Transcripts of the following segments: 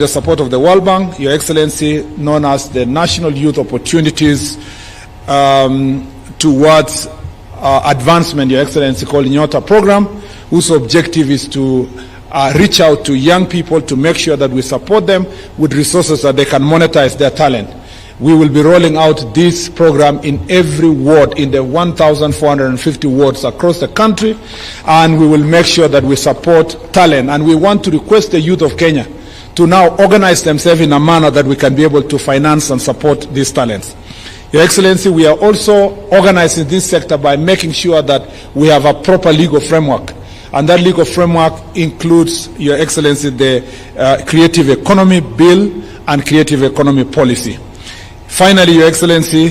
The support of the World Bank, Your Excellency, known as the National Youth Opportunities towards Advancement, Your Excellency, called Nyota program, whose objective is to reach out to young people to make sure that we support them with resources that they can monetize their talent. We will be rolling out this program in every ward, in the 1,450 wards across the country, and we will make sure that we support talent. And we want to request the youth of Kenya to now organize themselves in a manner that we can be able to finance and support these talents. Your Excellency, we are also organizing this sector by making sure that we have a proper legal framework. And that legal framework includes, Your Excellency, the Creative Economy Bill and Creative Economy Policy. Finally, Your Excellency,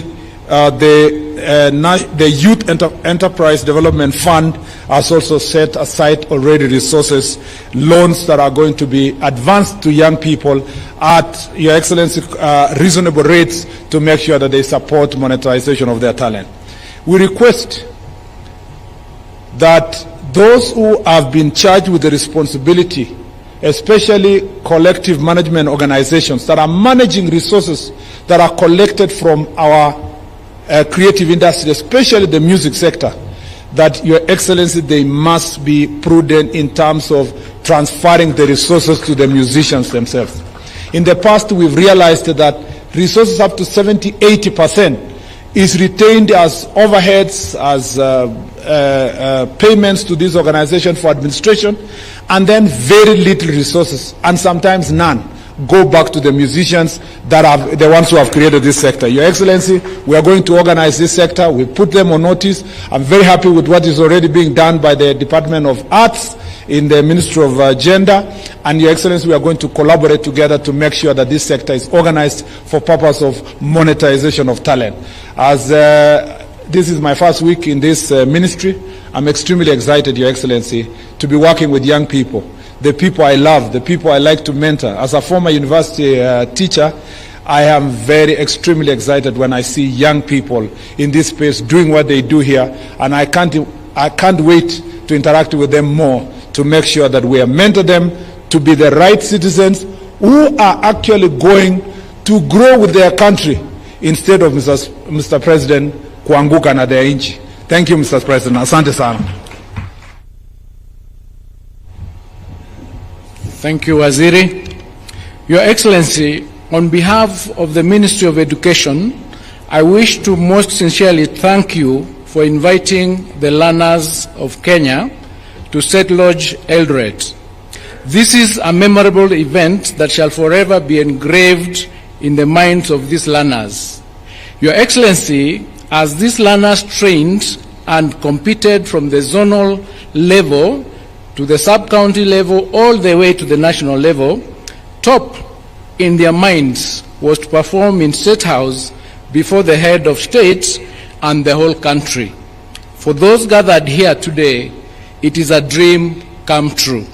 the Youth Enterprise Development Fund has also set aside already resources, loans that are going to be advanced to young people at, Your Excellency, reasonable rates to make sure that they support monetization of their talent. We request that those who have been charged with the responsibility, especially collective management organizations that are managing resources that are collected from our creative industry, especially the music sector, that, Your Excellency, they must be prudent in terms of transferring the resources to the musicians themselves. In the past, we've realized that resources up to 70–80% is retained as overheads, as payments to this organization for administration, and then very little resources, and sometimes none, go back to the musicians that are the ones who have created this sector. Your Excellency, we are going to organize this sector. We put them on notice. I'm very happy with what is already being done by the Department of Arts in the Ministry of Gender. And Your Excellency, we are going to collaborate together to make sure that this sector is organized for purpose of monetization of talent. As this is my first week in this ministry, I'm extremely excited, Your Excellency, to be working with young people. The people I love, the people I like to mentor. As a former university teacher, I am extremely excited when I see young people in this space doing what they do here, and I can't wait to interact with them more to make sure that we mentor them to be the right citizens who are actually going to grow with their country instead of, Mr. President, kuanguka na their inchi. Thank you, Mr. President. Asante sana. Thank you, Waziri. Your Excellency, on behalf of the Ministry of Education, I wish to most sincerely thank you for inviting the learners of Kenya to St. Lodge, Eldoret. This is a memorable event that shall forever be engraved in the minds of these learners. Your Excellency, as these learners trained and competed from the zonal level to the sub-county level, all the way to the national level, top in their minds was to perform in State House before the head of state and the whole country. For those gathered here today, it is a dream come true.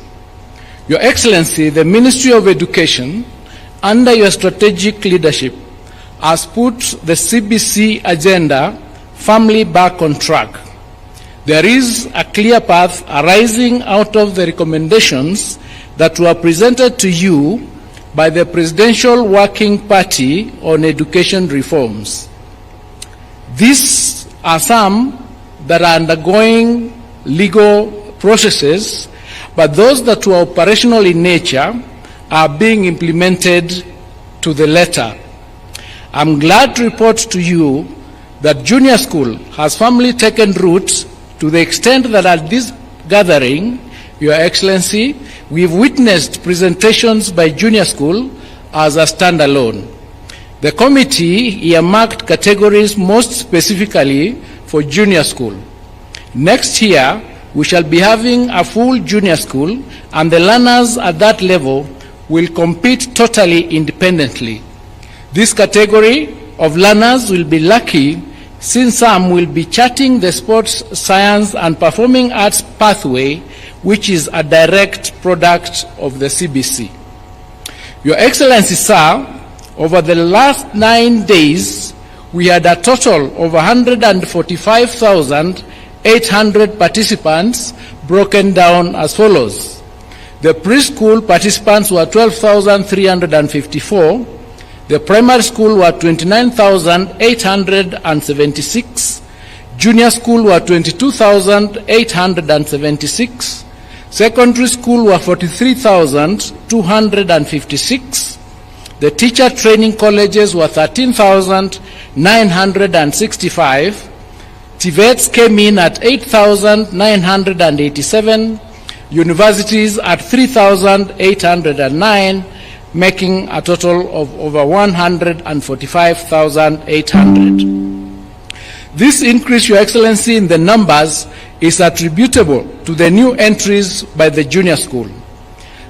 Your Excellency, the Ministry of Education, under your strategic leadership, has put the CBC agenda firmly back on track. There is a clear path arising out of the recommendations that were presented to you by the Presidential Working Party on Education Reforms. These are some that are undergoing legal processes, but those that were operational in nature are being implemented to the letter. I'm glad to report to you that junior school has firmly taken root, to the extent that at this gathering, Your Excellency, we've witnessed presentations by junior school as a standalone. The committee earmarked categories most specifically for junior school. Next year, we shall be having a full junior school, and the learners at that level will compete totally independently. This category of learners will be lucky, since some will be charting the sports science and performing arts pathway, which is a direct product of the CBC. Your Excellency, sir, over the last 9 days, we had a total of 145,800 participants, broken down as follows. The preschool participants were 12,354. The primary school were 29,876. Junior school were 22,876. Secondary school were 43,256. The teacher training colleges were 13,965. TVETs came in at 8,987. Universities at 3,809, making a total of over 145,800. This increase, Your Excellency, in the numbers is attributable to the new entries by the junior school.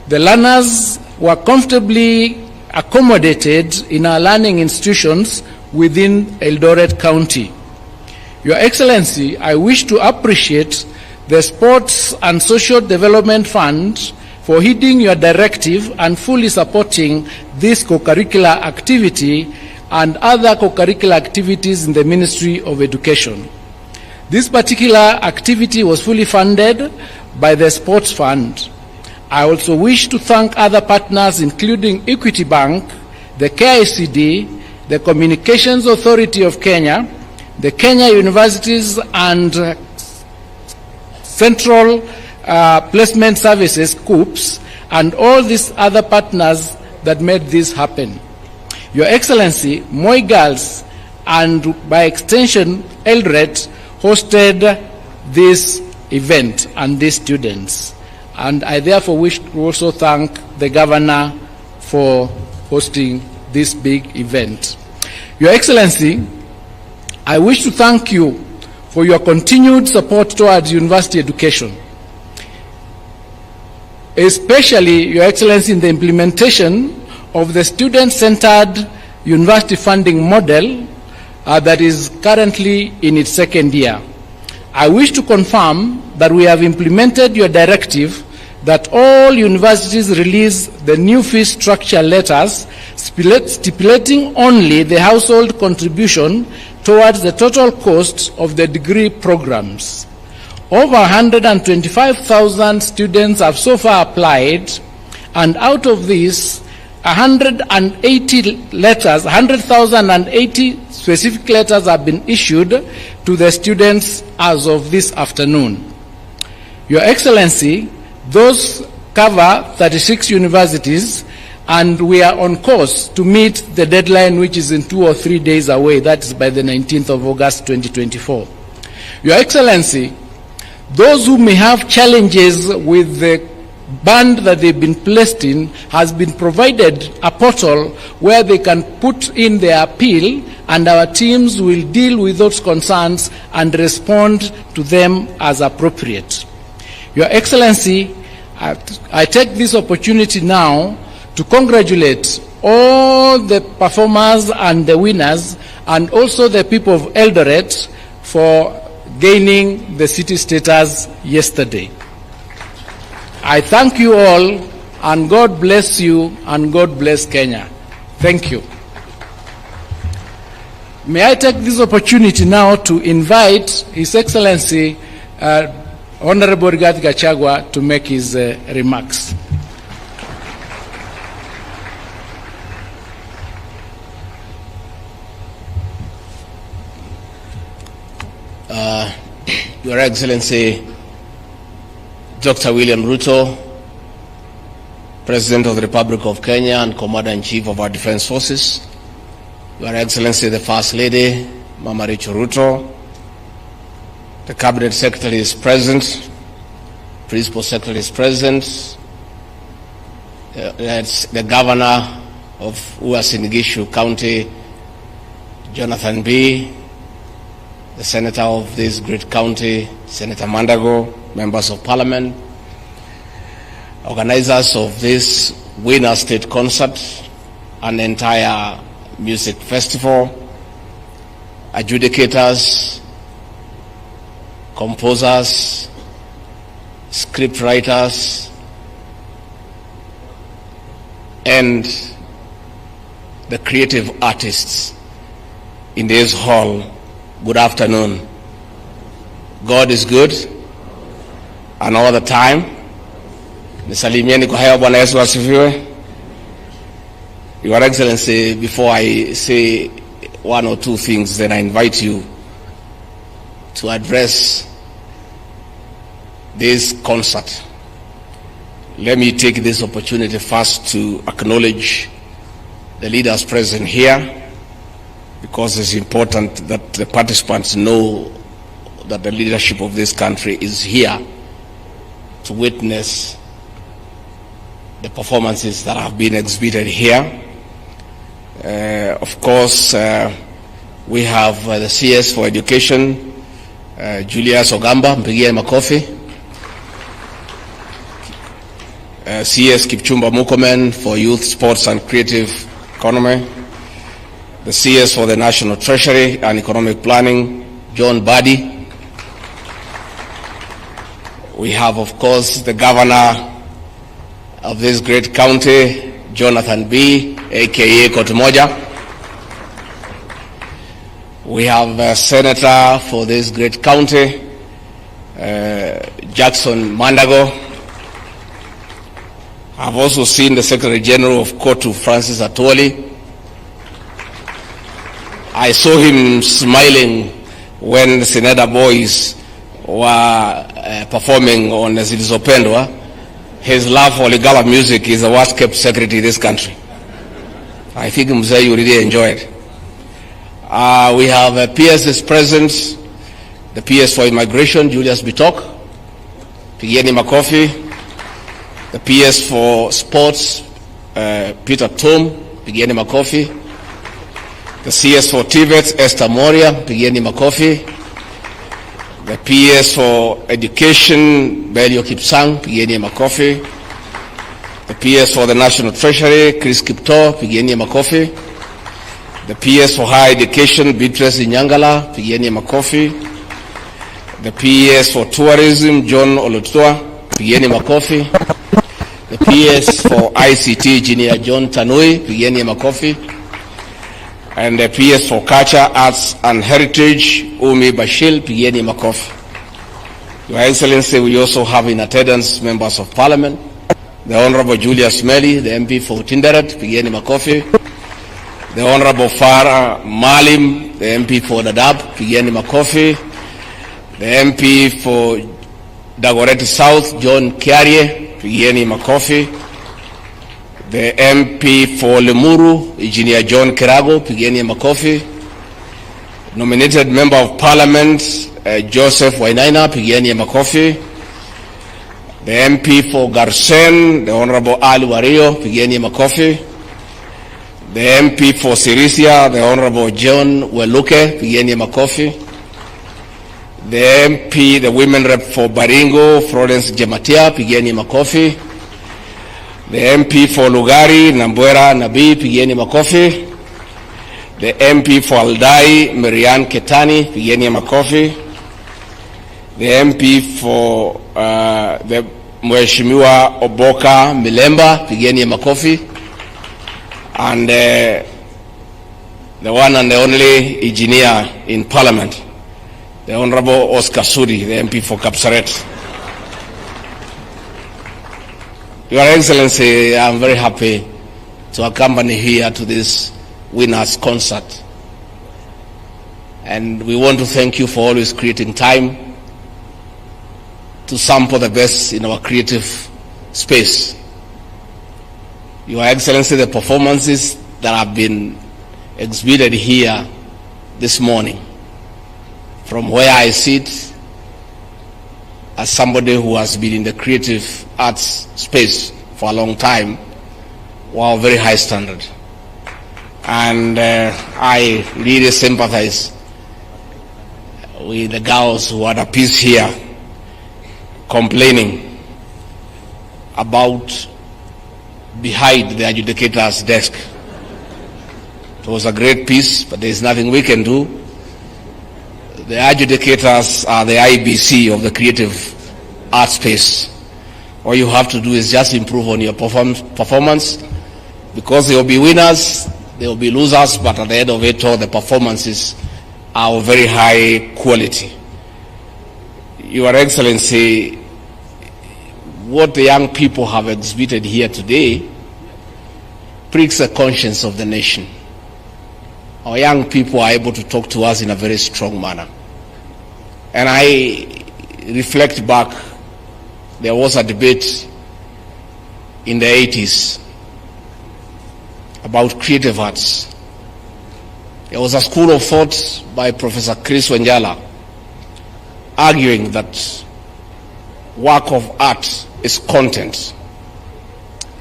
The learners were comfortably accommodated in our learning institutions within Eldoret County. Your Excellency, I wish to appreciate the Sports and Social Development Fund for heeding your directive and fully supporting this co-curricular activity and other co-curricular activities in the Ministry of Education. This particular activity was fully funded by the Sports Fund. I also wish to thank other partners including Equity Bank, the KICD, the Communications Authority of Kenya, the Kenya Universities and Central Placement Services, COOPS, and all these other partners that made this happen. Your Excellency, Moi Girls and by extension Eldoret hosted this event and these students. And I therefore wish to also thank the Governor for hosting this big event. Your Excellency, I wish to thank you for your continued support towards university education, especially, Your Excellency, in the implementation of the student-centered university funding model that is currently in its second year. I wish to confirm that we have implemented your directive that all universities release the new fee structure letters stipulating only the household contribution towards the total cost of the degree programs. Over 125,000 students have so far applied, and out of these, 100,080 specific letters have been issued to the students as of this afternoon. Your Excellency, those cover 36 universities, and we are on course to meet the deadline, which is in 2 or 3 days away. That is by the 19th of August 2024. Your Excellency, those who may have challenges with the band that they've been placed in has been provided a portal where they can put in their appeal, and our teams will deal with those concerns and respond to them as appropriate. Your Excellency, I take this opportunity now to congratulate all the performers and the winners, and also the people of Eldoret for gaining the city status yesterday. I thank you all, and God bless you, and God bless Kenya. Thank you. May I take this opportunity now to invite His Excellency Honorable Gachagua to make his remarks. Your Excellency, Dr. William Ruto, President of the Republic of Kenya and Commander-in-Chief of our Defense Forces, Your Excellency, the First Lady, Mama Rachel Ruto, the Cabinet Secretary is present, Principal Secretary is present, the Governor of Uasin Gishu County, Jonathan B., the Senator of this great county, Senator Mandago, Members of Parliament, organizers of this Winner State Concert, an entire music festival, adjudicators, composers, script writers, and the creative artists in this hall. Good afternoon. God is good, and all the time. Nisalimieni kwa hewa. Bwana Yesu asifiwe. Your Excellency, before I say one or two things, then I invite you to address this concert. Let me take this opportunity first to acknowledge the leaders present here, because it's important that the participants know that the leadership of this country is here to witness the performances that have been exhibited here. Of course, we have the CS for Education, Julius Ogamba, mpigie makofi. CS Kipchumba Murkomen for Youth, Sports and Creative Economy. The CS for the National Treasury and Economic Planning, John Badi. We have, of course, the Governor of this great county, Jonathan B., aka Kotimoja. We have a Senator for this great county, Jackson Mandago. I've also seen the Secretary General of Kotu, Francis Atwoli. I saw him smiling when the Senator boys were performing on Zilizopendwa. His love for Lingala music is the worst kept secret in this country. I think Mzee, you really enjoy it. We have PS's present, the PS for Immigration, Julius Bitok, Pigieni Makofi. The PS for Sports, Peter Tom, Pigieni Makofi. The CS for TVET, Esther Moria, Pigieni Makofi. The PS for Education, Belio Kipsang, Pigieni Makofi. The PS for the National Treasury, Chris Kipto, Pigieni Makofi. The PS for Higher Education, Beatrice Inyangala, Pigieni Makofi. The PS for Tourism, John Olotua, Pigieni Makofi. The PS for ICT, Engineer John Tanui, Pigieni Makofi. And the PS for Culture, Arts and Heritage, Umi Bashil, Pigieni Makofi. Your Excellency, we also have in attendance members of Parliament, the Honorable Julius Meli, the MP for Tinderet, Pigieni Makofi. The Honorable Farah Malim, the MP for Dadaab, Pigieni Makofi. The MP for Dagoretti South, John Kiarie, Pigieni Makofi. The MP for Lemuru, Engineer John Kirago, Pigieni Makofi. Nominated Member of Parliament, Joseph Wainaina, Pigieni Makofi. The MP for Garsen, the Honorable Ali Wario, Pigieni Makofi. The MP for Sirisia, the Honorable John Weluke, Pigieni Makofi. The MP, the Women Rep for Baringo, Florence Jematia, Pigieni Makofi. The MP for Lugari, Nambwera Nabi, Pigieni Makofi. The MP for Aldai, Marianne Ketani, Pigieni Makofi. The MP for the Mheshimiwa Oboka Milemba, Pigieni Makofi. And the one and the only engineer in Parliament, the Honorable Oscar Sudi, the MP for Kapsaret. Your Excellency, I'm very happy to accompany here to this winners concert. And we want to thank you for always creating time to sample the best in our creative space. Your Excellency, the performances that have been exhibited here this morning, from where I sit as somebody who has been in the creative arts space for a long time, were of very high standard. And I really sympathize with the girls who had a piece here complaining about behind the adjudicator's desk. It was a great piece, but there is nothing we can do. The adjudicators are the IBC of the creative art space. All you have to do is just improve on your performance, because there will be winners, there will be losers, but at the end of it all, the performances are of very high quality. Your Excellency, what the young people have exhibited here today pricks the conscience of the nation. Our young people are able to talk to us in a very strong manner. And I reflect back, there was a debate in the 80s about creative arts. There was a school of thought by Professor Chris Wanjala arguing that work of art is content.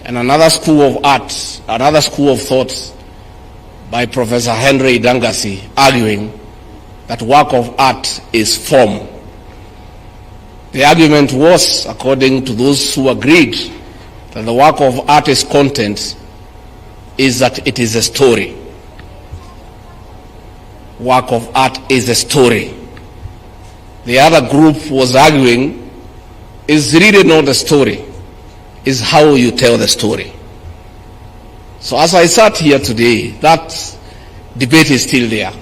And another school of thought by Professor Henry Dangasi arguing that work of art is form. The argument was, according to those who agreed that the work of art is content, is that it is a story. Work of art is a story. The other group was arguing, is really not the story, is how you tell the story. So as I sat here today, that debate is still there.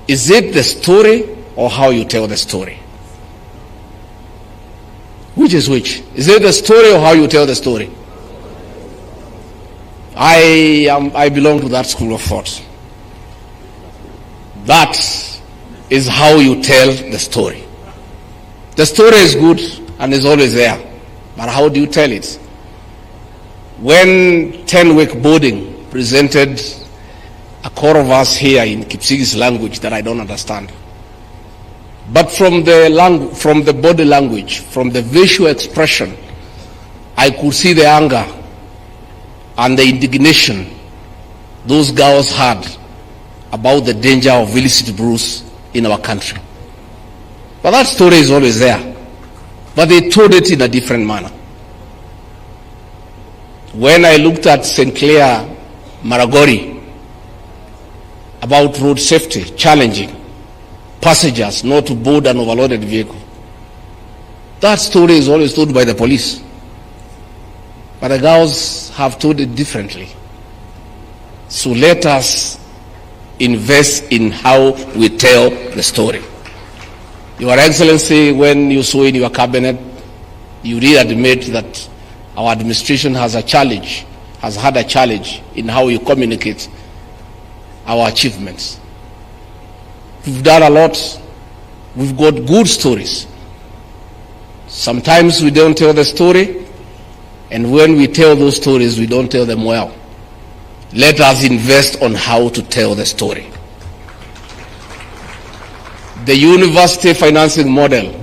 Is it the story or how you tell the story? Which is which? Is it the story or how you tell the story? I belong to that school of thought. That is how you tell the story. The story is good and is always there, but how do you tell it? When 10-week boarding presented a chorus here in Kipsigis language that I don't understand, but from the body language, from the visual expression, I could see the anger and the indignation those girls had about the danger of illicit brews in our country. But that story is always there. But they told it in a different manner. When I looked at St. Clair Maragori about road safety, challenging passengers not to board an overloaded vehicle, that story is always told by the police. But the girls have told it differently. So let us invest in how we tell the story. Your Excellency, when you saw in your cabinet, you really admit that our administration has had a challenge in how you communicate our achievements. We've done a lot. We've got good stories. Sometimes we don't tell the story, and when we tell those stories, we don't tell them well. Let us invest on how to tell the story. The university financing model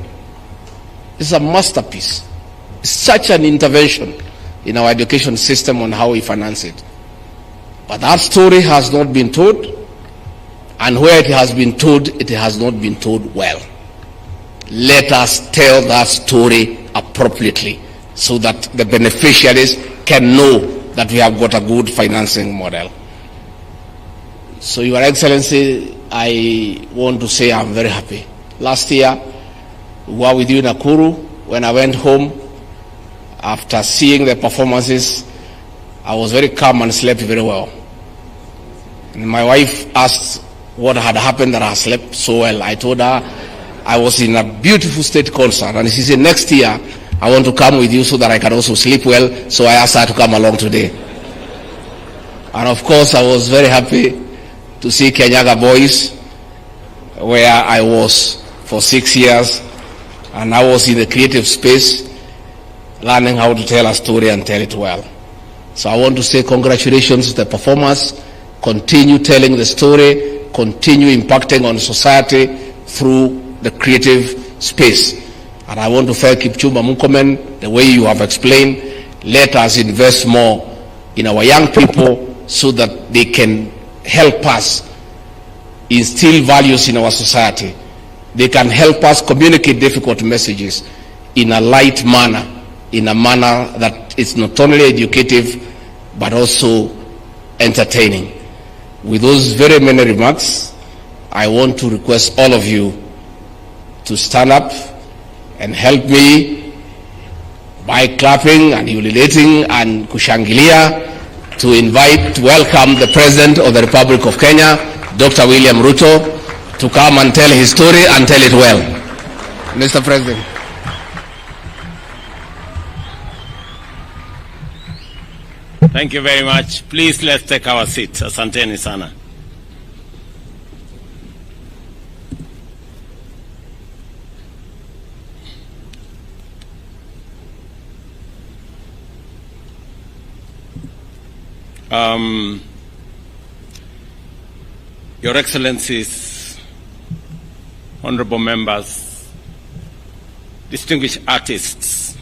is a masterpiece. It's such an intervention in our education system on how we finance it. But that story has not been told, and where it has been told, it has not been told well. Let us tell that story appropriately so that the beneficiaries can know that we have got a good financing model. So, Your Excellency, I want to say I'm very happy. Last year, we were with you in Nakuru. When I went home, after seeing the performances, I was very calm and slept very well. And my wife asked what had happened that I slept so well. I told her I was in a beautiful state concert, and she said, next year, I want to come with you so that I can also sleep well, so I asked her to come along today. And of course, I was very happy to see Kenyaga Boys, where I was for 6 years, and I was in the creative space, learning how to tell a story and tell it well. So I want to say congratulations to the performers. Continue telling the story, continue impacting on society through the creative space. And I want to thank Kipchumba Murkomen, the way you have explained. Let us invest more in our young people so that they can help us instill values in our society. They can help us communicate difficult messages in a light manner, in a manner that is not only educative but also entertaining. With those very many remarks, I want to request all of you to stand up and help me by clapping and ululating and kushangilia to welcome the President of the Republic of Kenya, Dr. William Ruto, to come and tell his story and tell it well. Mr. President. Thank you very much. Please, let's take our seats. Asanteni sana. Your Excellencies, honorable members, distinguished artists,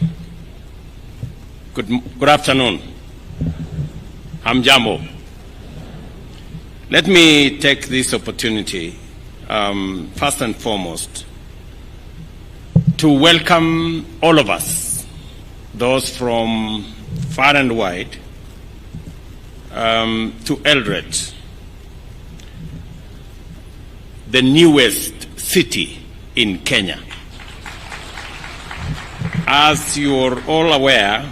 good afternoon. Hamjambo. Let me take this opportunity, first and foremost, to welcome all of us, those from far and wide, to Eldoret, the newest city in Kenya. As you're all aware,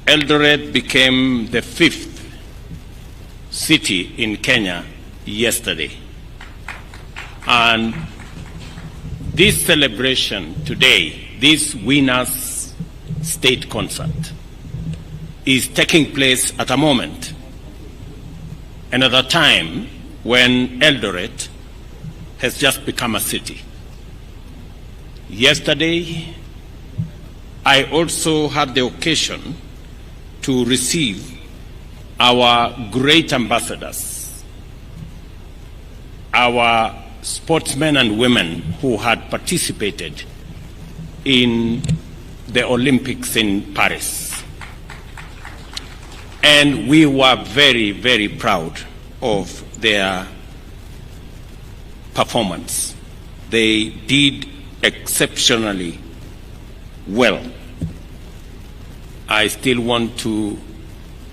Eldoret became the 5th city in Kenya yesterday. And this celebration today, this Winners State Concert, is taking place at a moment and at a time when Eldoret has just become a city. Yesterday, I also had the occasion to receive our great ambassadors, our sportsmen and women who had participated in the Olympics in Paris. And we were very, very proud of their performance. They did exceptionally well. I still want to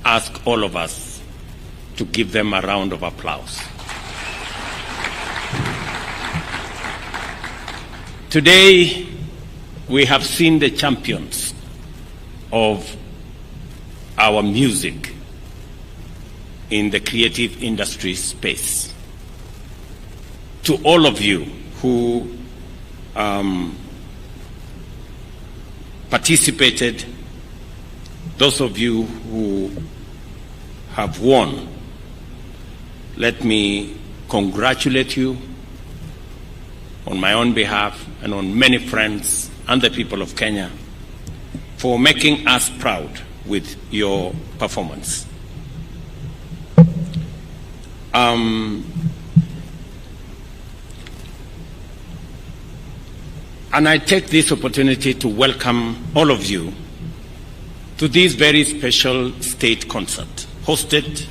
ask all of us to give them a round of applause. Today, we have seen the champions of our music in the creative industry space. To all of you who participated, those of you who have won, let me congratulate you on my own behalf and on many friends and the people of Kenya for making us proud with your performance. And I take this opportunity to welcome all of you to this very special state concert, hosted,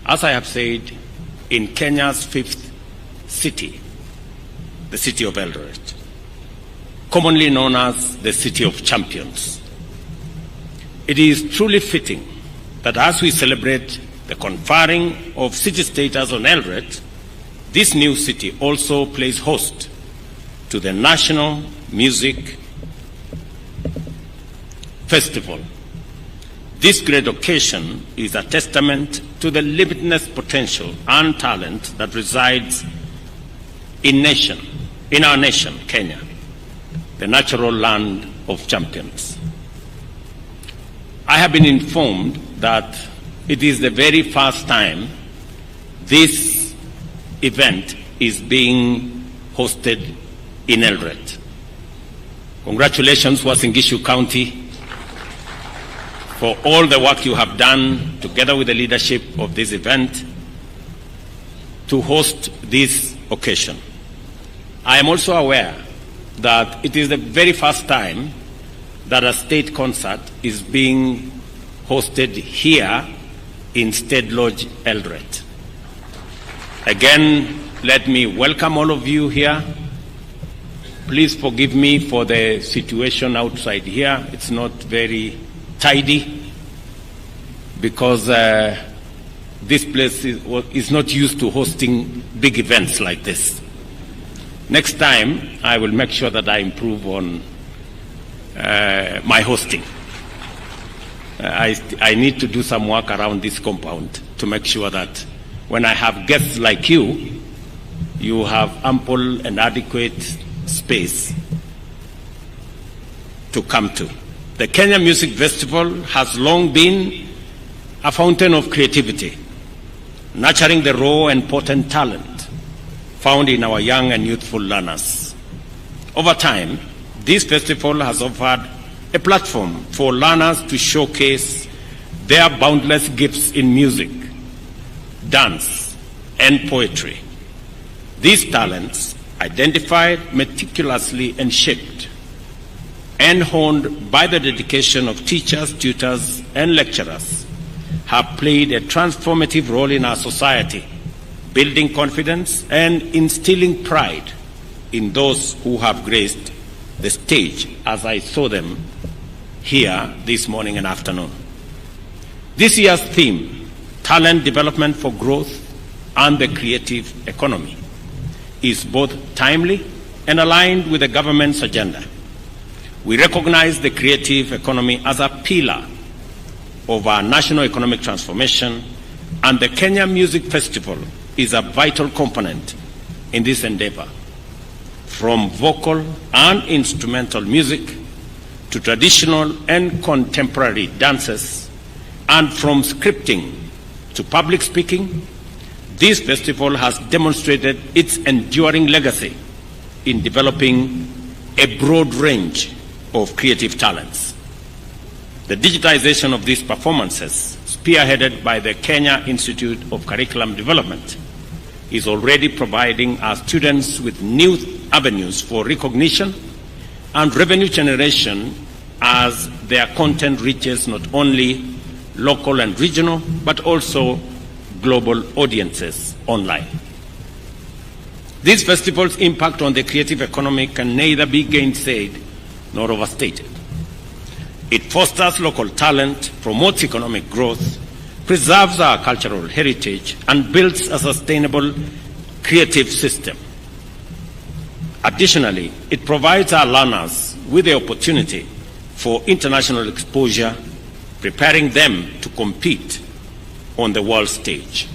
as I have said, in Kenya's 5th city, the city of Eldoret, commonly known as the City of Champions. It is truly fitting that as we celebrate the conferring of city status on Eldoret, this new city also plays host to the National Music Festival. This great occasion is a testament to the limitless potential and talent that resides in our nation, Kenya, the natural land of champions. I have been informed that it is the very first time this event is being hosted in Eldoret. Congratulations, Uasin Gishu County, for all the work you have done together with the leadership of this event to host this occasion. I am also aware that it is the very first time that a state concert is being hosted here in State Lodge, Eldoret. Again, let me welcome all of you here. Please forgive me for the situation outside here. It's not very tidy because this place is not used to hosting big events like this. Next time, I will make sure that I improve on my hosting. I need to do some work around this compound to make sure that when I have guests like you, you have ample and adequate space to come to. The Kenya Music Festival has long been a fountain of creativity, nurturing the raw and potent talent found in our young and youthful learners. Over time, this festival has offered a platform for learners to showcase their boundless gifts in music, dance, and poetry. These talents, identified meticulously and shaped and honed by the dedication of teachers, tutors, and lecturers, have played a transformative role in our society, building confidence and instilling pride in those who have graced the stage, as I saw them here this morning and afternoon. This year's theme, Talent Development for Growth and the Creative Economy, is both timely and aligned with the government's agenda. We recognize the creative economy as a pillar of our national economic transformation, and the Kenya Music Festival is a vital component in this endeavor. From vocal and instrumental music to traditional and contemporary dances, and from scripting to public speaking, this festival has demonstrated its enduring legacy in developing a broad range of creative talents. The digitization of these performances, spearheaded by the Kenya Institute of Curriculum Development, is already providing our students with new avenues for recognition and revenue generation as their content reaches not only local and regional, but also global audiences online. This festival's impact on the creative economy can neither be gainsaid nor overstated. It fosters local talent, promotes economic growth, preserves our cultural heritage, and builds a sustainable creative system. Additionally, it provides our learners with the opportunity for international exposure, preparing them to compete on the world stage.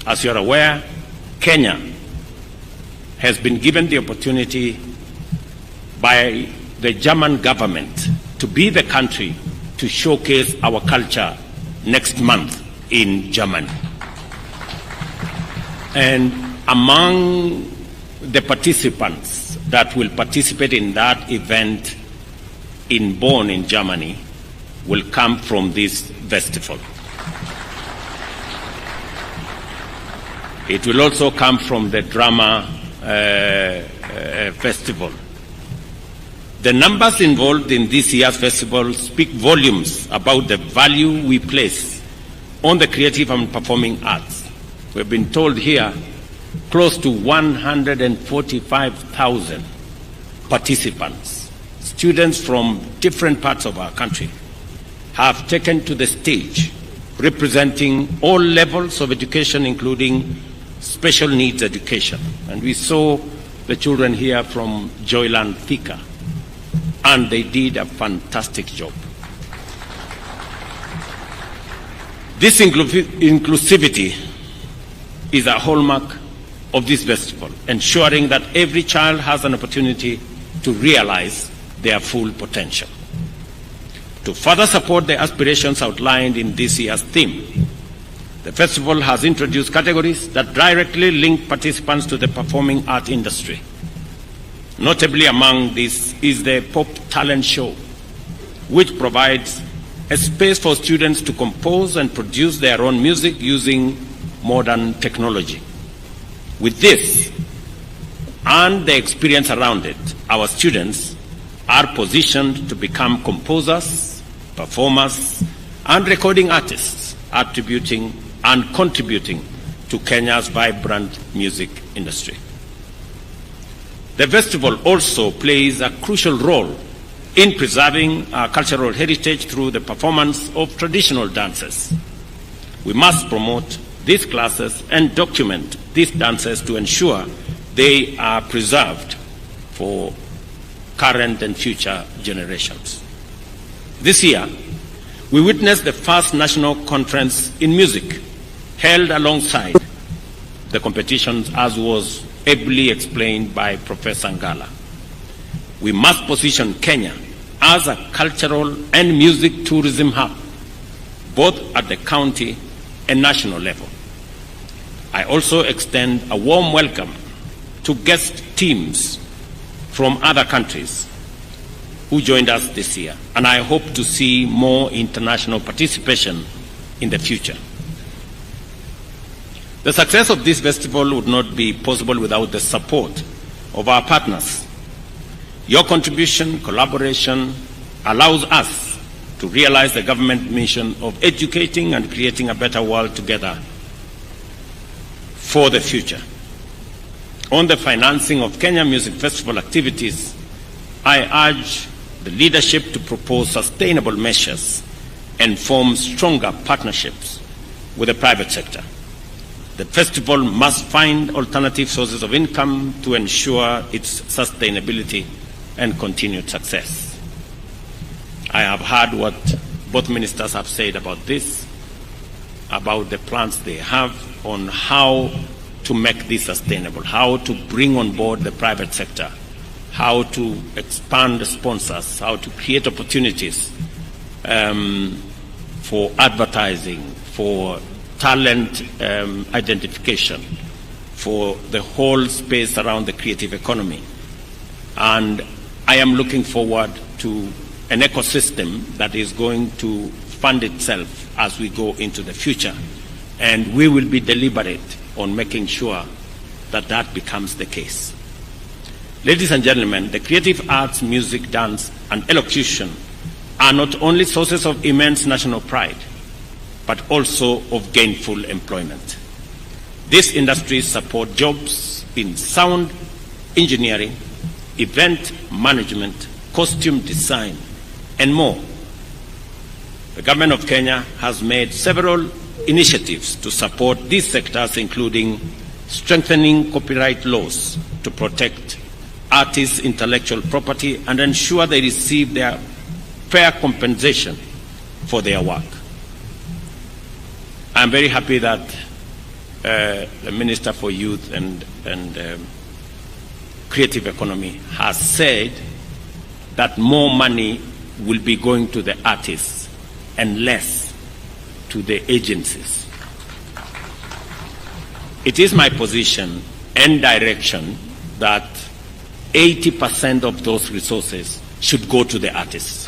As you are aware, Kenya has been given the opportunity by the German government to be the country to showcase our culture next month in Germany. And among the participants that will participate in that event in Bonn in Germany will come from this festival. It will also come from the drama festival. The numbers involved in this year's festival speak volumes about the value we place on the creative and performing arts. We've been told here close to 145,000 participants, students from different parts of our country, have taken to the stage representing all levels of education, including special needs education. And we saw the children here from Joyland Thika, and they did a fantastic job. This inclusivity is a hallmark of this festival, ensuring that every child has an opportunity to realize their full potential. To further support the aspirations outlined in this year's theme, the festival has introduced categories that directly link participants to the performing art industry. Notably among these is the Pop Talent Show, which provides a space for students to compose and produce their own music using modern technology. With this and the experience around it, our students are positioned to become composers, performers, and recording artists, attributing and contributing to Kenya's vibrant music industry. The festival also plays a crucial role in preserving our cultural heritage through the performance of traditional dances. We must promote these classes and document these dances to ensure they are preserved for current and future generations. This year, we witnessed the first national conference in music held alongside the competitions, as was ably explained by Professor Ngala. We must position Kenya as a cultural and music tourism hub, both at the county and national level. I also extend a warm welcome to guest teams from other countries who joined us this year, and I hope to see more international participation in the future. The success of this festival would not be possible without the support of our partners. Your contribution, collaboration allows us to realize the government mission of educating and creating a better world together for the future. On the financing of Kenya Music Festival activities, I urge the leadership to propose sustainable measures and form stronger partnerships with the private sector. The festival must find alternative sources of income to ensure its sustainability and continued success. I have heard what both ministers have said about this, about the plans they have on how to make this sustainable, how to bring on board the private sector, how to expand the sponsors, how to create opportunities for advertising, for talent identification, for the whole space around the creative economy. And I am looking forward to an ecosystem that is going to fund itself as we go into the future. And we will be deliberate on making sure that that becomes the case. Ladies and gentlemen, the creative arts, music, dance, and elocution are not only sources of immense national pride, but also of gainful employment. These industries support jobs in sound engineering, event management, costume design, and more. The government of Kenya has made several initiatives to support these sectors, including strengthening copyright laws to protect artists' intellectual property and ensure they receive their fair compensation for their work. I'm very happy that the Minister for Youth and Creative Economy has said that more money will be going to the artists and less to the agencies. It is my position and direction that 80% of those resources should go to the artists.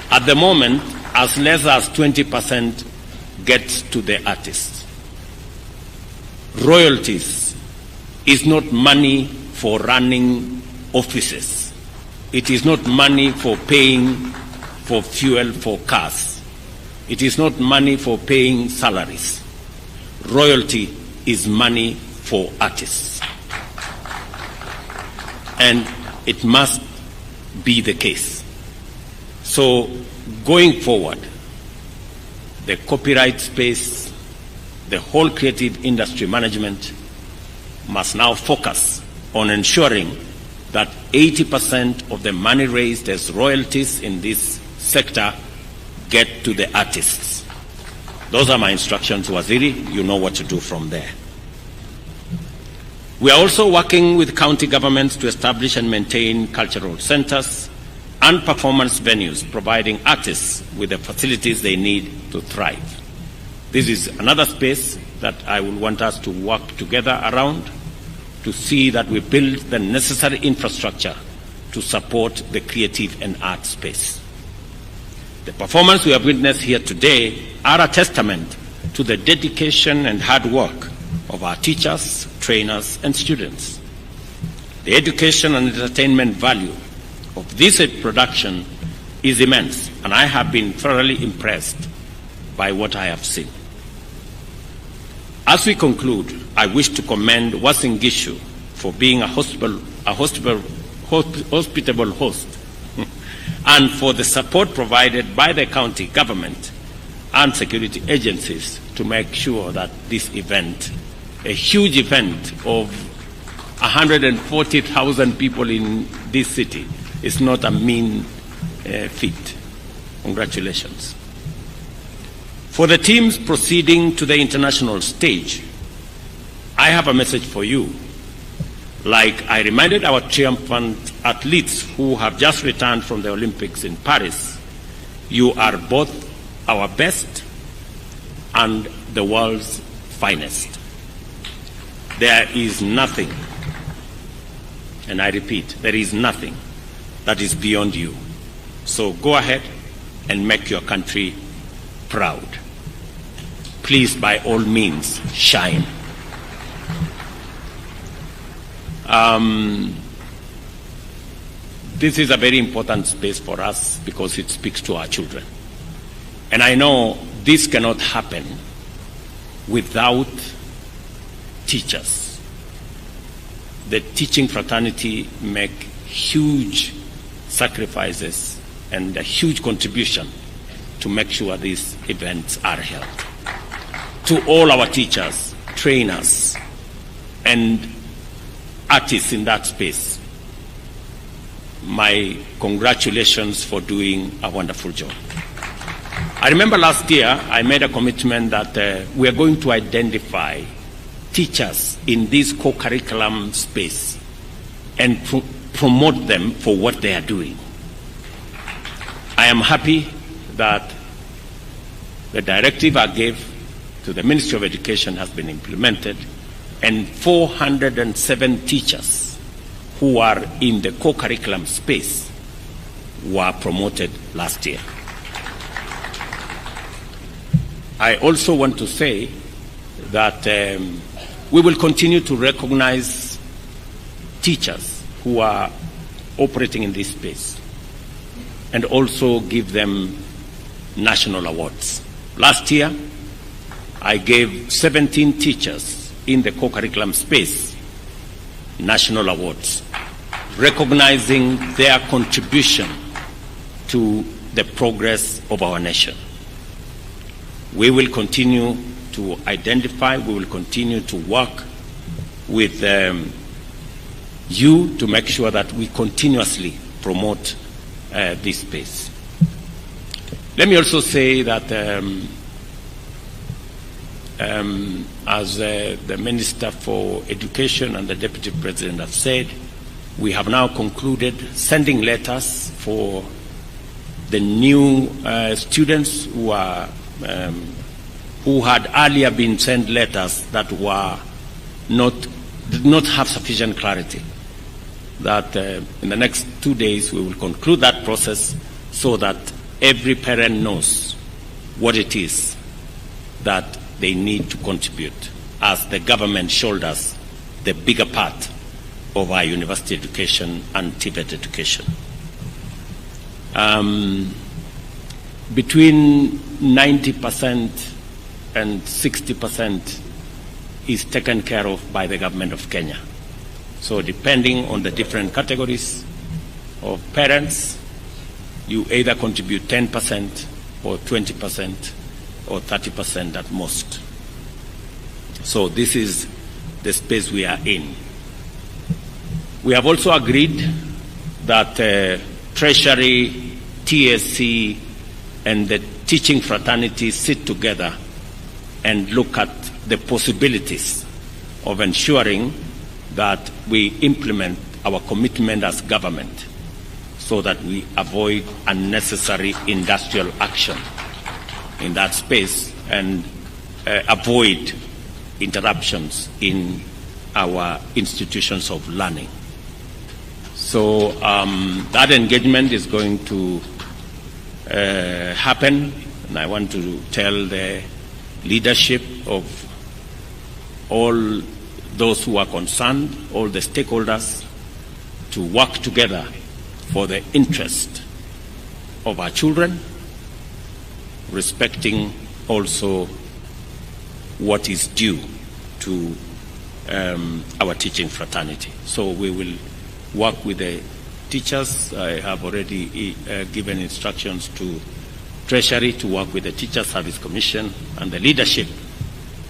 At the moment, as less as 20% gets to the artists. Royalties is not money for running offices. It is not money for paying for fuel for cars. It is not money for paying salaries. Royalty is money for artists. And it must be the case. So going forward, the copyright space, the whole creative industry management must now focus on ensuring that 80% of the money raised as royalties in this sector get to the artists. Those are my instructions, Waziri. You know what to do from there. We are also working with county governments to establish and maintain cultural centers and performance venues, providing artists with the facilities they need to thrive. This is another space that I will want us to work together around to see that we build the necessary infrastructure to support the creative and art space. The performance we have witnessed here today are a testament to the dedication and hard work of our teachers, trainers, and students. The education and entertainment value of this production is immense, and I have been thoroughly impressed by what I have seen. As we conclude, I wish to commend Uasin Gishu for being a hospitable host and for the support provided by the county government and security agencies to make sure that this event, a huge event of 140,000 people in this city, is not a mean feat. Congratulations. For the teams proceeding to the international stage, I have a message for you. Like I reminded our triumphant athletes who have just returned from the Olympics in Paris, you are both our best and the world's finest. There is nothing, and I repeat, there is nothing that is beyond you. So go ahead and make your country proud. Please, by all means, shine. This is a very important space for us because it speaks to our children. And I know this cannot happen without teachers. The teaching fraternity make huge sacrifices and a huge contribution to make sure these events are held. To all our teachers, trainers, and artists in that space, my congratulations for doing a wonderful job. I remember last year I made a commitment that we are going to identify teachers in this co-curriculum space and promote them for what they are doing. I am happy that the directive I gave to the Ministry of Education has been implemented, and 407 teachers who are in the co-curriculum space were promoted last year. I also want to say that we will continue to recognize teachers who are operating in this space and also give them national awards. Last year, I gave 17 teachers in the co-curriculum space national awards, recognizing their contribution to the progress of our nation. We will continue to identify, we will continue to work with you to make sure that we continuously promote this space. Let me also say that as the Minister for Education and the Deputy President have said, we have now concluded sending letters for the new students who are who had earlier been sent letters that did not have sufficient clarity. That in the next 2 days we will conclude that process so that every parent knows what it is that they need to contribute as the government shoulders the bigger part of our university education and TVET education. Between 90% and 60% is taken care of by the government of Kenya. So depending on the different categories of parents, you either contribute 10% or 20% or 30% at most. So this is the space we are in. We have also agreed that Treasury, TSC, and the teaching fraternity sit together and look at the possibilities of ensuring that we implement our commitment as government so that we avoid unnecessary industrial action in that space and avoid interruptions in our institutions of learning. So that engagement is going to happen, and I want to tell the leadership of all those who are concerned, all the stakeholders, to work together for the interest of our children, respecting also what is due to our teaching fraternity. So we will work with the teachers. I have already given instructions to Treasury to work with the Teacher Service Commission and the leadership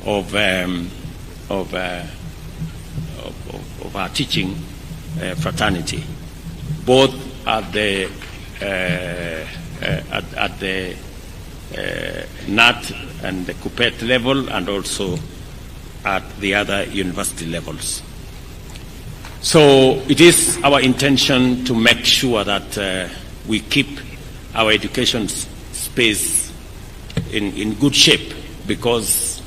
of our teaching fraternity, both at the NAT and the KUPPET level and also at the other university levels. So it is our intention to make sure that we keep our education space in good shape, because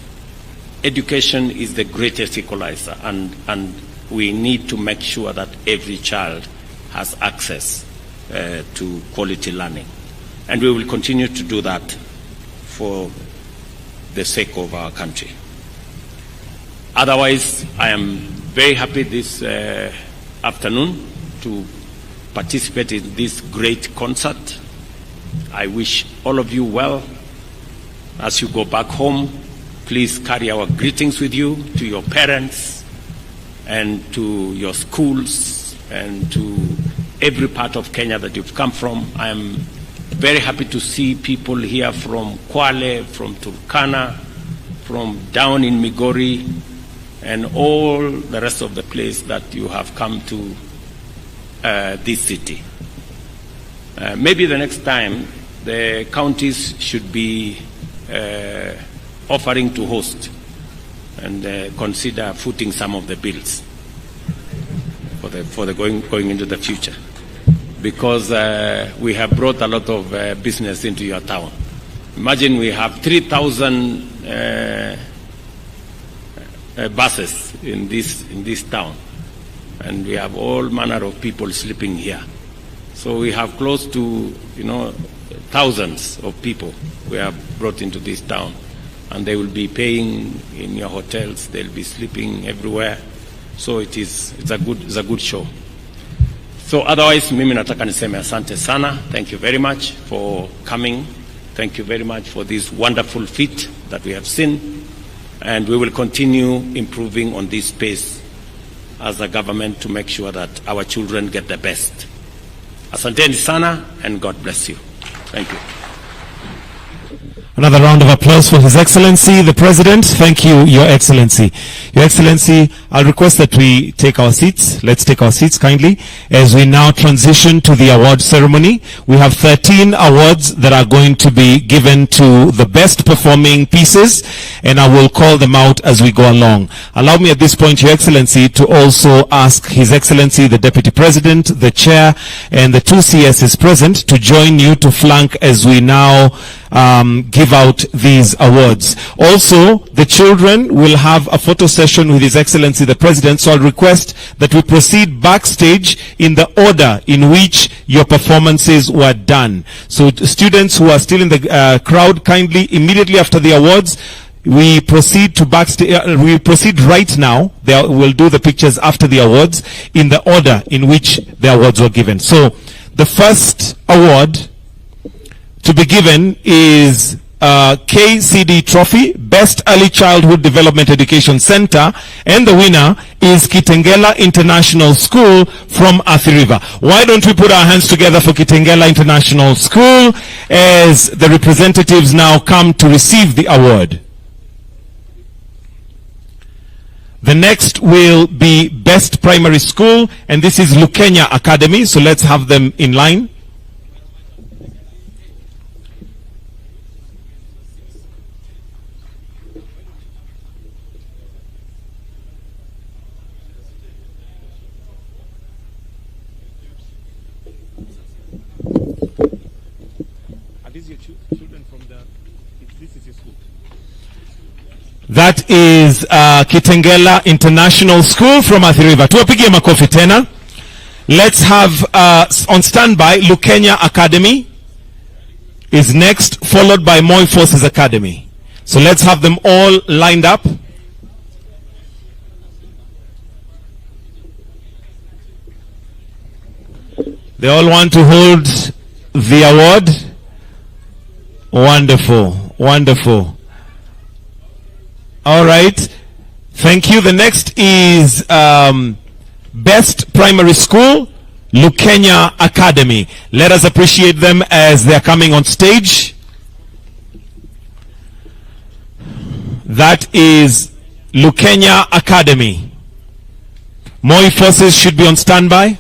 education is the greatest equalizer, and we need to make sure that every child has access to quality learning. And we will continue to do that for the sake of our country. Otherwise, I am very happy this afternoon to participate in this great concert. I wish all of you well. As you go back home, please carry our greetings with you to your parents and to your schools and to every part of Kenya that you've come from. I am very happy to see people here from Kwale, from Turkana, from down in Migori, and all the rest of the place that you have come to this city. Maybe the next time the counties should be offering to host and consider footing some of the bills for the going into the future, because we have brought a lot of business into your town. Imagine we have 3,000 buses in this town, and we have all manner of people sleeping here. So we have close to thousands of people we have brought into this town, and they will be paying in your hotels. They'll be sleeping everywhere. So it's a good show. So otherwise, mimi nataka niseme asante sana. Thank you very much for coming. Thank you very much for this wonderful feat that we have seen, and we will continue improving on this space as a government to make sure that our children get the best. Asanteni sana, and God bless you. Thank you. Another round of applause for His Excellency, the President. Thank you, Your Excellency. Your Excellency, I'll request that we take our seats. Let's take our seats kindly as we now transition to the award ceremony. We have 13 awards that are going to be given to the best performing pieces, and I will call them out as we go along. Allow me at this point, Your Excellency, to also ask His Excellency, the Deputy President, the Chair, and the two CSs present to join you to flank as we now give out these awards. Also, the children will have a photo session with His Excellency the President, so I'll request that we proceed backstage in the order in which your performances were done. So students who are still in the crowd, kindly, immediately after the awards, we proceed to backstage. We proceed right now. We'll do the pictures after the awards in the order in which the awards were given. So the first award to be given is KCD Trophy, Best Early Childhood Development Education Center, and the winner is Kitengela International School from Athi River. Why don't we put our hands together for Kitengela International School as the representatives now come to receive the award. The next will be Best Primary School, and this is Lukenya Academy, so let's have them in line. That is Kitengela International School from Athi River. Tuwapigie makofi tena. Let's have on standby Lukenya Academy is next, followed by Moi Forces Academy. So let's have them all lined up. They all want to hold the award. Wonderful, wonderful. All right. Thank you. The next is Best Primary School, Lukenya Academy. Let us appreciate them as they are coming on stage. That is Lukenya Academy. Moi Forces should be on standby.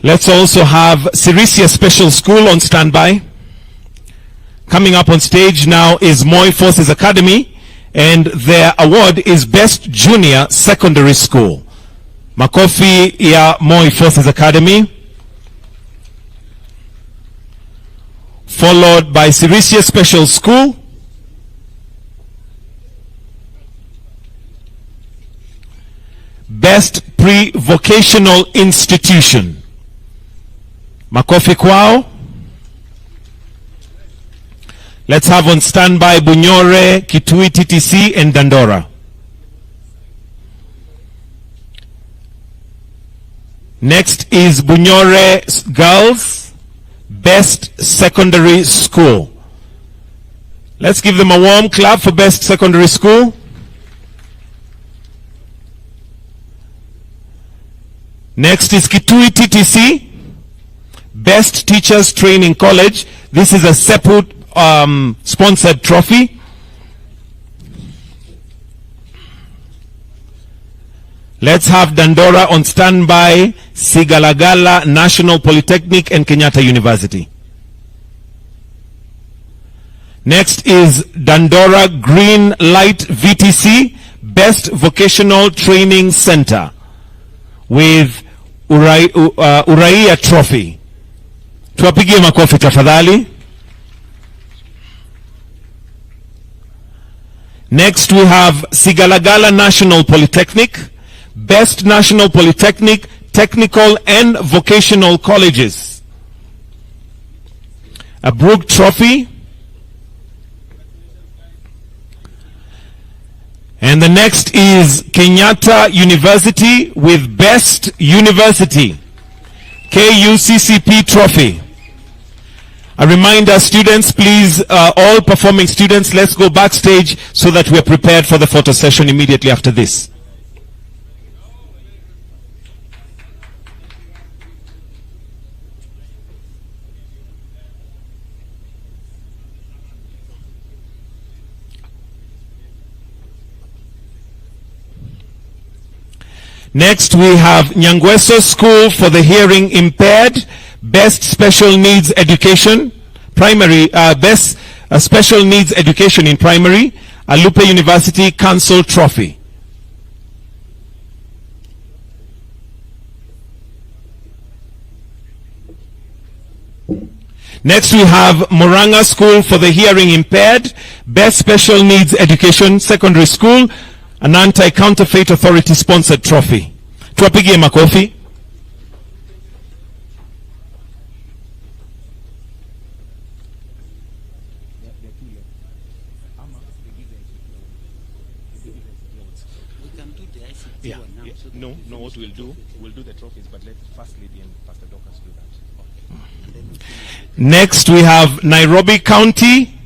Let's also have Sirisia Special School on standby. Coming up on stage now is Moi Forces Academy, and their award is Best Junior Secondary School. Makofi ya Moi Forces Academy. Followed by Sirisia Special School. Best Pre-Vocational Institution. Makofi kwao. Let's have on standby Bunyore, Kitui TTC, and Dandora. Next is Bunyore Girls, Best Secondary School. Let's give them a warm clap for Best Secondary School. Next is Kitui TTC, Best Teachers Training College. This is a separate sponsored trophy. Let's have Dandora on standby, Sigalagala National Polytechnic and Kenyatta University. Next is Dandora Green Light VTC, Best Vocational Training Center, with Uraia Trophy. Tuwapigie makofi tafadhali. Next we have Sigalagala National Polytechnic, Best National Polytechnic, Technical and Vocational Colleges. A Brook Trophy. And the next is Kenyatta University with Best University, KUCCP Trophy. A reminder, students, please, all performing students, let's go backstage so that we are prepared for the photo session immediately after this. Next, we have Nyangweso School for the Hearing Impaired, Best Special Needs Education, Primary, Best Special Needs Education in Primary, Alupe University Council Trophy. Next, we have Moranga School for the Hearing Impaired, Best Special Needs Education, Secondary School, an Anti-Counterfeit Authority sponsored trophy. Tuwapigie makofi. Yeah. No, what we'll do the trophies, but let First Lady and Pastor Dorcas do that. Next, we have Nairobi County,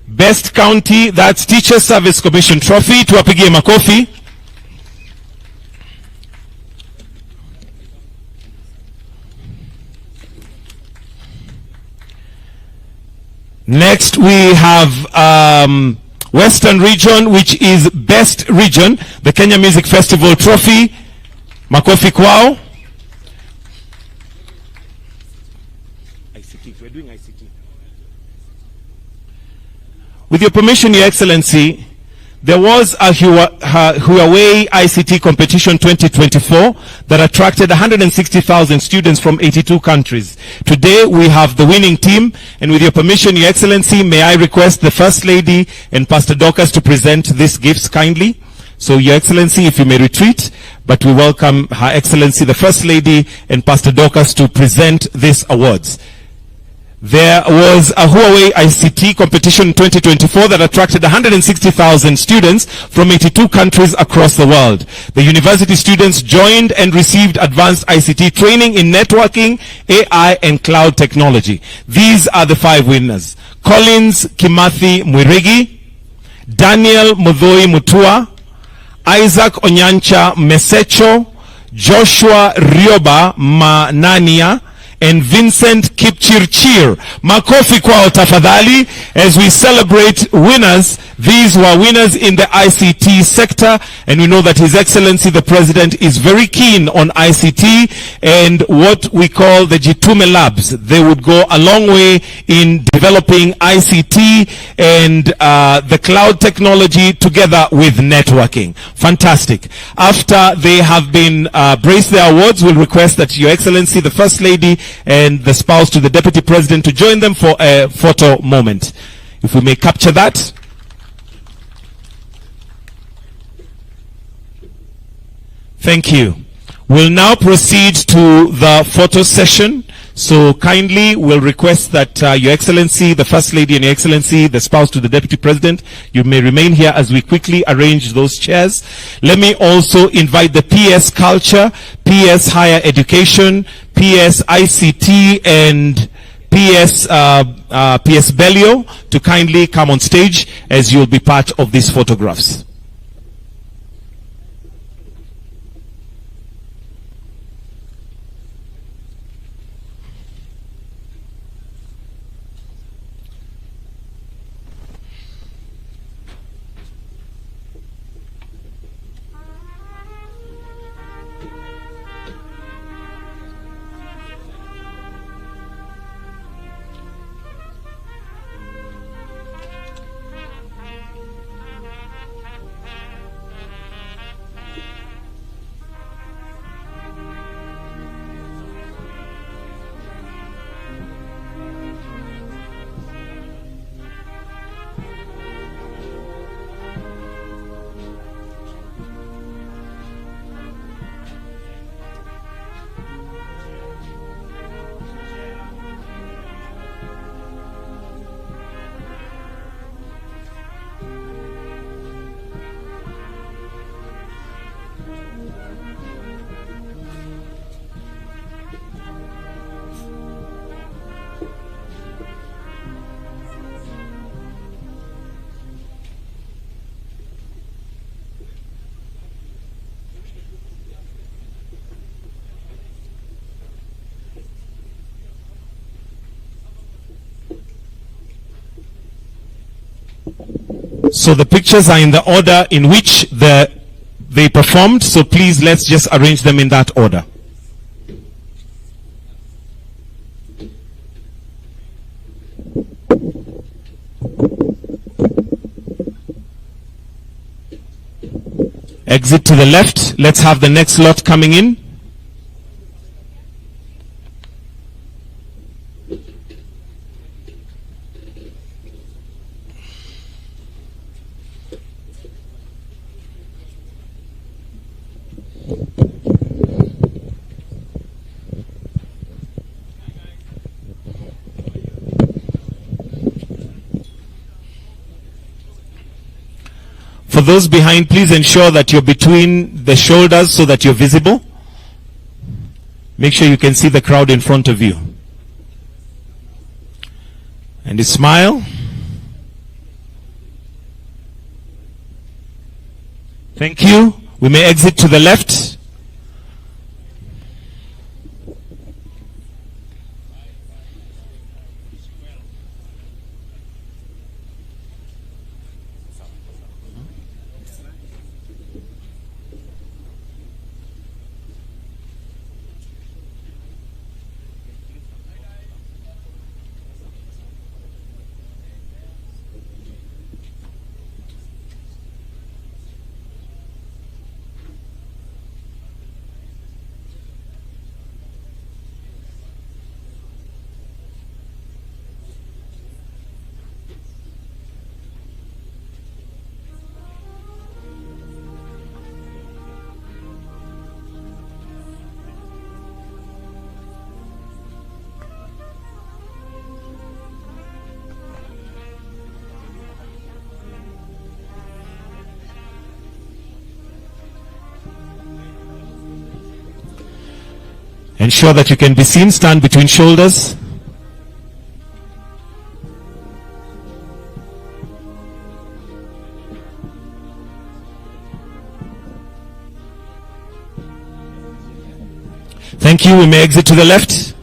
Best County, that's Teacher Service Commission Trophy. Tuwapigie makofi. Next, we have Western Region, which is Best Region, the Kenya Music Festival Trophy. Makofi kwao. ICT, we're doing ICT. With your permission, Your Excellency, there was a Huawei ICT competition 2024 that attracted 160,000 students from 82 countries. Today we have the winning team, and with your permission, Your Excellency, may I request the First Lady and Pastor Dorcas to present these gifts kindly. So Your Excellency, if you may retreat, but we welcome Her Excellency the First Lady and Pastor Dorcas to present these awards. There was a Huawei ICT competition in 2024 that attracted 160,000 students from 82 countries across the world. The university students joined and received advanced ICT training in networking, AI, and cloud technology. These are the 5 winners: Collins Kimathi Mwirigi, Daniel Mudhoi Mutua, Isaac Onyancha Mesecho, Joshua Rioba Manania, and Vincent Kipchirchir. Makofi kwao tafadhali as we celebrate winners These were winners in the ICT sector, and we know that His Excellency the President is very keen on ICT and what we call the Jitume Labs. They would go a long way in developing ICT and the cloud technology together with networking. Fantastic. After they have been braced their awards, we'll request that Your Excellency the First Lady and the spouse to the Deputy President to join them for a photo moment. If we may capture that. Thank you. We'll now proceed to the photo session. So kindly we'll request that Your Excellency, the First Lady, and Your Excellency, the spouse to the Deputy President, you may remain here as we quickly arrange those chairs. Let me also invite the PS Culture, PS Higher Education, PS ICT, and PS Bellio to kindly come on stage as you'll be part of these photographs. So the pictures are in the order in which they performed. So please, let's just arrange them in that order. Exit to the left. Let's have the next lot coming in. For those behind, please ensure that you're between the shoulders so that you're visible. Make sure you can see the crowd in front of you. And you smile. Thank you. We may exit to the left. Ensure that you can be seen. Stand between shoulders. Thank you. We may exit to the left.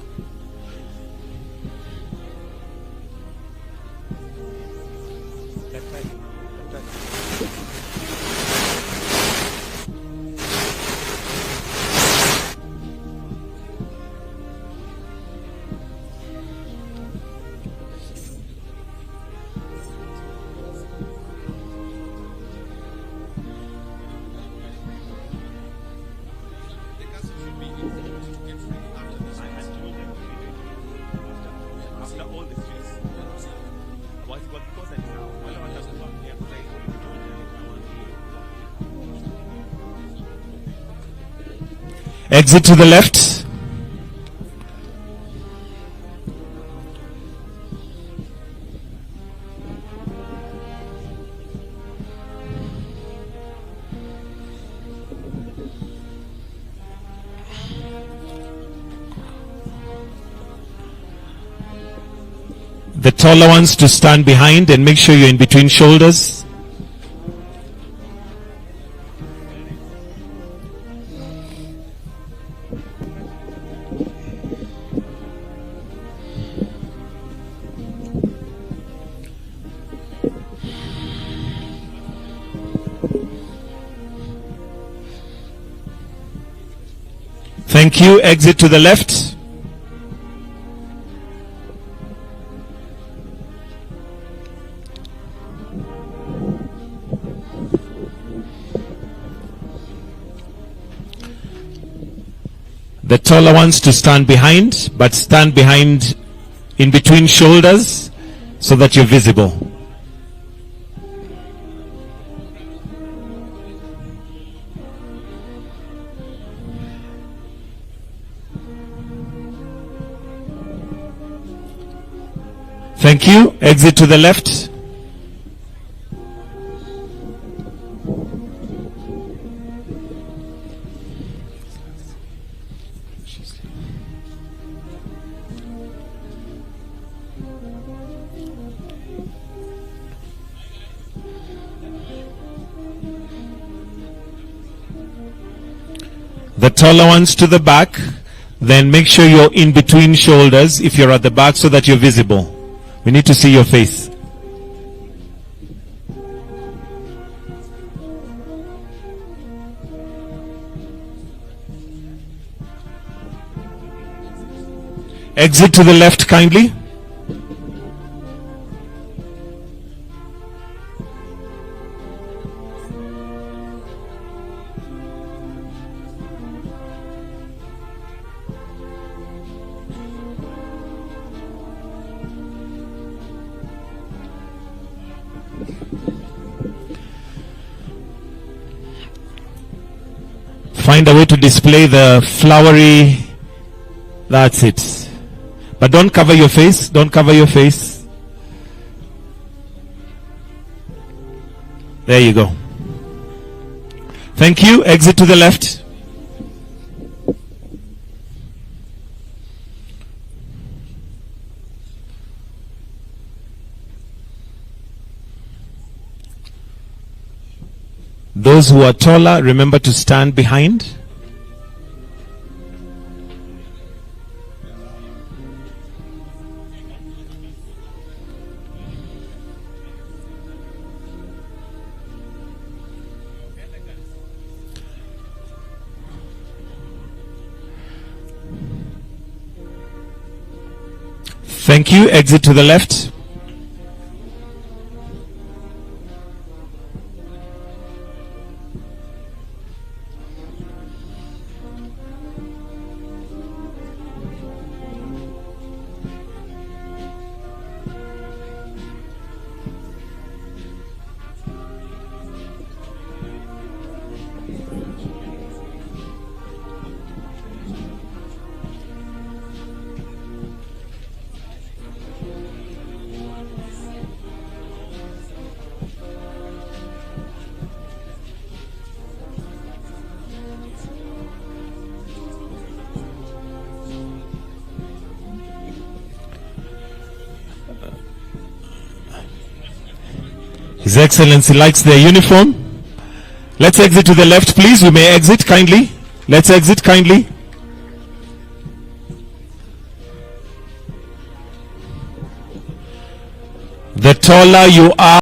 Exit to the left. The taller ones to stand behind and make sure you're in between shoulders. Thank you. Exit to the left. The taller ones to stand behind, but stand behind in between shoulders so that you're visible. Thank you. Exit to the left. The taller ones to the back. Then make sure you're in between shoulders if you're at the back so that you're visible. We need to see your face. Exit to the left kindly. Find a way to display the flowery. That's it. But don't cover your face. Don't cover your face. There you go. Thank you. Exit to the left. Those who are taller, remember to stand behind. Thank you. Exit to the left. His Excellency likes their uniform. Let's exit to the left, please. We may exit kindly. Let's exit kindly. The taller you are,